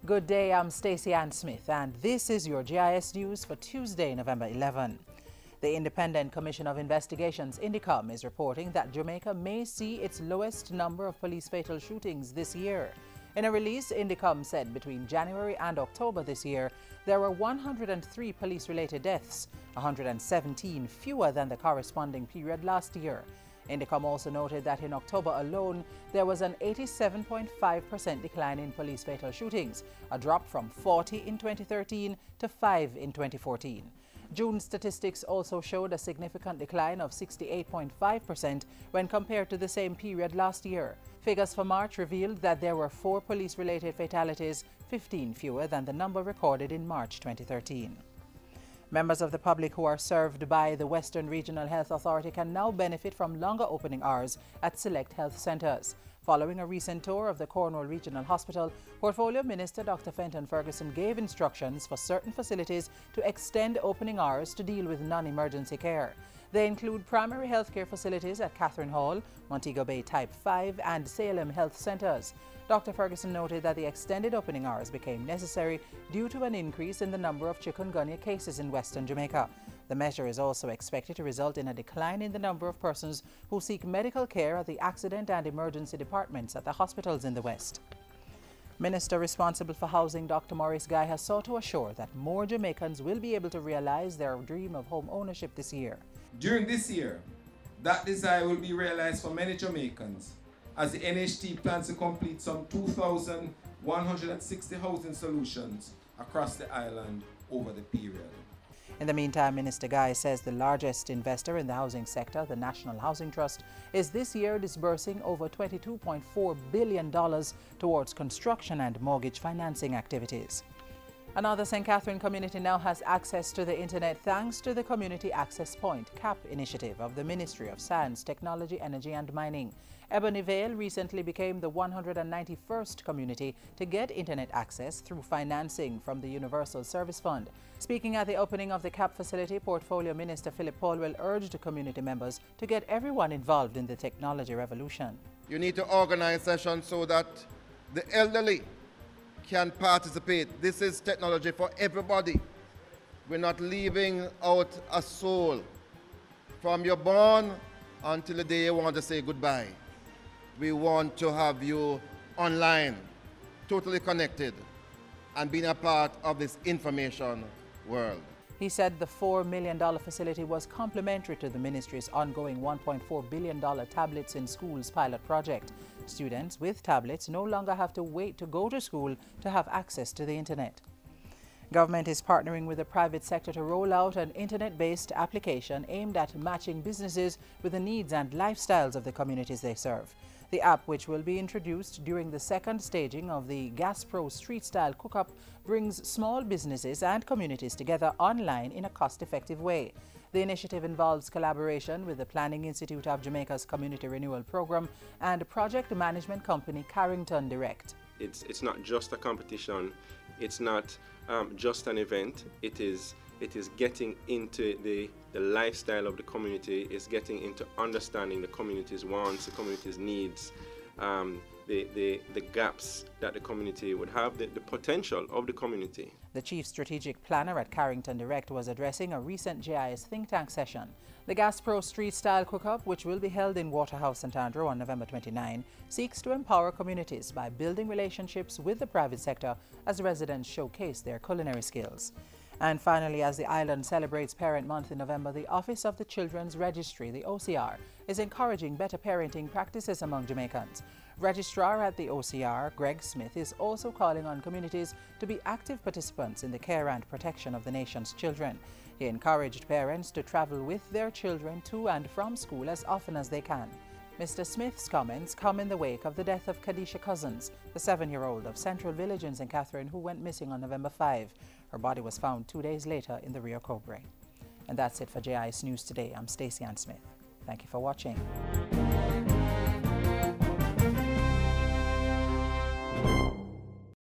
Good day, I'm Stacey Ann Smith, and this is your JIS News for Tuesday, November 11. The Independent Commission of Investigations, INDICOM, is reporting that Jamaica may see its lowest number of police fatal shootings this year. In a release, INDICOM said between January and October this year, there were 103 police-related deaths, 117 fewer than the corresponding period last year. INDICOM also noted that in October alone, there was an 87.5% decline in police fatal shootings, a drop from 40 in 2013 to 5 in 2014. June statistics also showed a significant decline of 68.5% when compared to the same period last year. Figures for March revealed that there were 4 police-related fatalities, 15 fewer than the number recorded in March 2013. Members of the public who are served by the Western Regional Health Authority can now benefit from longer opening hours at select health centres. Following a recent tour of the Cornwall Regional Hospital, Portfolio Minister Dr. Fenton Ferguson gave instructions for certain facilities to extend opening hours to deal with non-emergency care. They include primary healthcare facilities at Catherine Hall, Montego Bay Type 5 and Salem Health Centres. Dr. Ferguson noted that the extended opening hours became necessary due to an increase in the number of chikungunya cases in Western Jamaica. The measure is also expected to result in a decline in the number of persons who seek medical care at the accident and emergency departments at the hospitals in the West. Minister responsible for housing Dr. Maurice Guy has sought to assure that more Jamaicans will be able to realize their dream of home ownership this year. During this year, that desire will be realized for many Jamaicans as the NHT plans to complete some 2,160 housing solutions across the island over the period. In the meantime, Minister Guy says the largest investor in the housing sector, the National Housing Trust, is this year disbursing over $22.4 billion towards construction and mortgage financing activities. Another St. Catherine community now has access to the internet thanks to the Community Access Point CAP initiative of the Ministry of Science, Technology, Energy and Mining. Ebony Vale recently became the 191st community to get internet access through financing from the Universal Service Fund. Speaking at the opening of the CAP facility, Portfolio Minister Philip Paulwell urged community members to get everyone involved in the technology revolution. You need to organize sessions so that the elderly can participate. This is technology for everybody. We're not leaving out a soul. From you're born until the day you want to say goodbye. We want to have you online, totally connected, and being a part of this information world. He said the $4 million facility was complementary to the ministry's ongoing $1.4 billion Tablets in Schools pilot project. Students with tablets no longer have to wait to go to school to have access to the internet. Government is partnering with the private sector to roll out an internet-based application aimed at matching businesses with the needs and lifestyles of the communities they serve. The app, which will be introduced during the second staging of the Gas Pro Street-Style Cook-Up, brings small businesses and communities together online in a cost-effective way. The initiative involves collaboration with the Planning Institute of Jamaica's Community Renewal Program and project management company Carrington Direct. It's not just a competition, it's not just an event, it is getting into the lifestyle of the community, it's getting into understanding the community's wants, the community's needs, the gaps that the community would have, the potential of the community. The chief strategic planner at Carrington Direct was addressing a recent JIS think tank session. The Gas Pro Street-Style Cook-Up, which will be held in Waterhouse St. Andrew on November 29, seeks to empower communities by building relationships with the private sector as residents showcase their culinary skills. And finally, as the island celebrates Parent Month in November, the Office of the Children's Registry, the OCR, is encouraging better parenting practices among Jamaicans. Registrar at the OCR, Greg Smith, is also calling on communities to be active participants in the care and protection of the nation's children. He encouraged parents to travel with their children to and from school as often as they can. Mr. Smith's comments come in the wake of the death of Kadisha Cousins, the 7-year-old of Central Village in St. Catherine who went missing on November 5. Her body was found 2 days later in the Rio Cobre. And that's it for JIS News Today. I'm Stacey Ann Smith. Thank you for watching.